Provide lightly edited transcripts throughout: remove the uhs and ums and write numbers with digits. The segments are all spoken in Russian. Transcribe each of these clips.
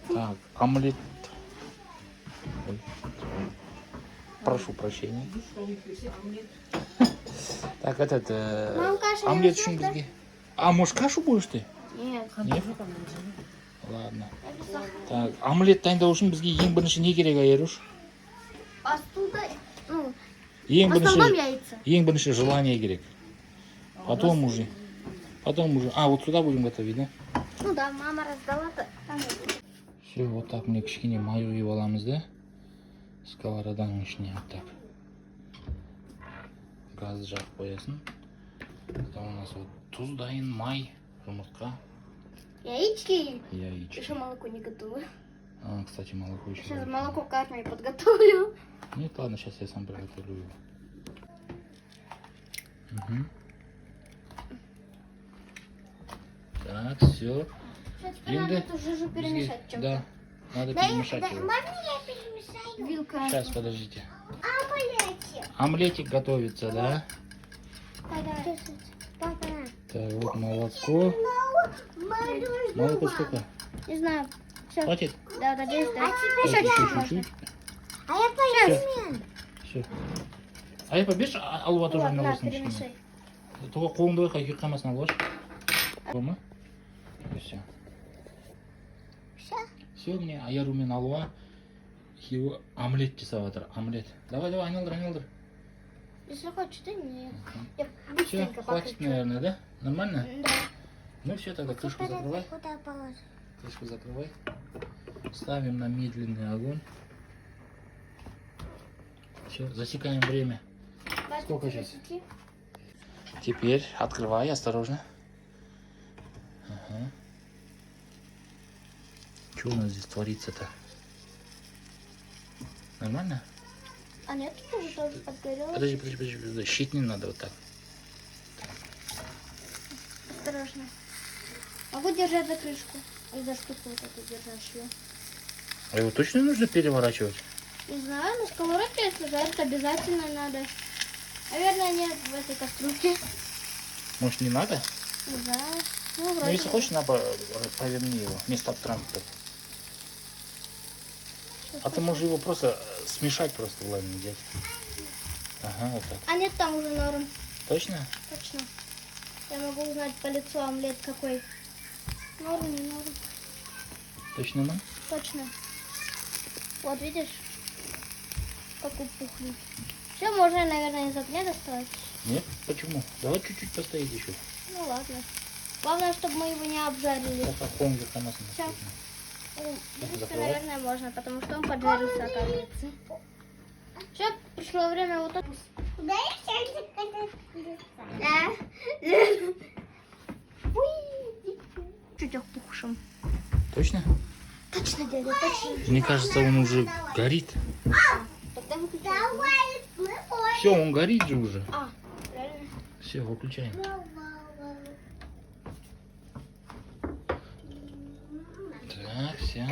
Так, омлет. Ой. Прошу прощения. Так, этот омлет үшін бізге. А, может, кашу будешь ты? Нет. Нет? Ладно. Так, омлет дайындау үшін бізге ең бірінші не керек, Айруш? Оттуда, ну, Ең в основном бірінші, яйца. ең бірінші желание керек. Потом уже. А, вот сюда будем готовить, да? Ну да, мама раздала-то. Все, вот так мне кішкене май құйып аламыз, да? Сковороданың ішіне вот так. Газ жағып қоясың. Потом у нас вот туз дайын, май, жұмыртқа. Яички. Яички. Еще молоко не готово. А, кстати, молоко еще. Сейчас молоко к армии подготовлю. Нет, ладно, сейчас я сам приготовлю его. Угу. Так, все. Теперь надо эту жижу перемешать. чем-то. Да, надо перемешать его. Можно я перемешаю? Вилка. Сейчас, подождите. Омлетик. Омлетик готовится, да? Давай. Папа. Так, вот молоко. Молоко сколько? Не знаю. Все. Хватит? Да, да, здесь, да. А теперь Еще Еще чуть-чуть можно. чуть-чуть. А я поесть. Все. А я побежь, алуа тоже Вот, на на, лосном перемешай. Только қолыңды қой, қайқы қамасына ложь. Болма? Все. Все, мне аярумен алуа. Его омлет жасап жатыр. Омлет. Давай, айналдыр. Если хочешь, ты мне. Я Все, быстренько хватит, покручу. наверное, да? Нормально? Да. Ну все, тогда крышку закрывай. Куда положить? Крышку закрывай. Ставим на медленный огонь. Все, засекаем время. Сколько сейчас? Теперь открывай, осторожно. Ага. Что у нас здесь творится-то? Нормально? А нет, тут уже тоже подгорело. Подожди. Щит не надо вот так. Осторожно. Могу держать за крышку. И за штуку вот эту держащую. А его точно нужно переворачивать? Не знаю, на сковородке, если жарить, обязательно надо. Наверное, нет в этой кастрюльке. Может, не надо? Не знаю. Ну, Ну, вроде если нет. хочешь, поверни его. Вместо транспорта. А ты можешь его просто смешать просто в лайме взять. Ага, вот так. А нет, там уже норм. Точно? Точно. Я могу узнать по лицу омлет какой. Норм, не норм. Точно, ну? Точно. Вот видишь, как упухнет. Все, можно, наверное, из огня доставать. Нет? Почему? Давай чуть-чуть постоит еще. Ну ладно. Главное, чтобы мы его не обжарили. Сейчас холмик хамас. Всё. Ну, в принципе, закрывай. наверное, можно, потому что он поджарился, оказывается. Все, пришло время вот это. Куда я сейчас Да. Чуть опухшим. Точно? Точно, дядя, точно. Мне кажется, он уже горит. Тогда выключай. Давай, мы Все, он горит же уже. А, правильно. Все, выключаем. Так, все.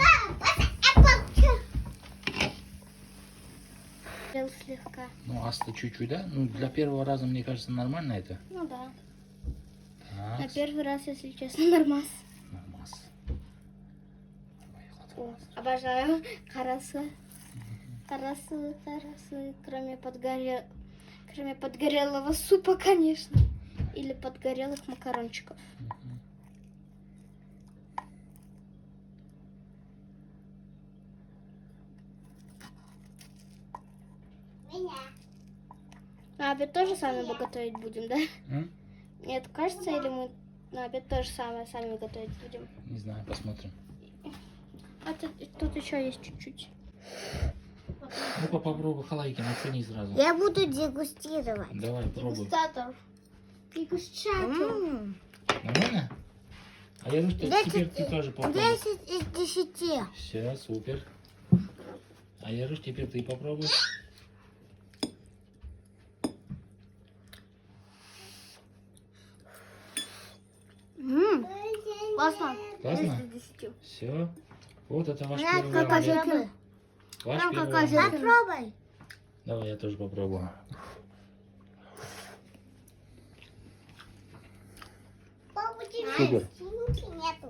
Грел слегка. Ну, аста чуть-чуть, да? Ну, для первого раза, мне кажется, нормально это. Ну да. На Так, первый раз, если честно, нормас. нормас. О, обожаю карасы. Карасы. Кроме подгорелого супа, конечно. Или подгорелых макарончиков. меня. На обед тоже сами готовить будем, да? М? Нет, кажется, или мы на обед тоже сами готовить будем? Не знаю, посмотрим. А тут еще есть чуть-чуть. Ну-ка попробуй халайки, начни сразу. Я буду дегустировать. Давай, пробуй. Дегустатор. Дегустатор. Нормально? А я думаю, что теперь ты тоже попробуй. 10 из 10. Все, супер. А я говорю, теперь ты попробуй. Классно. Классно? 10 из 10. Все. Вот это ваш На, первый как омлет. ожидал. Ваш Прям первый как омлет. ожидал. Попробуй. Давай, я тоже попробую. Папа, Супер. нету.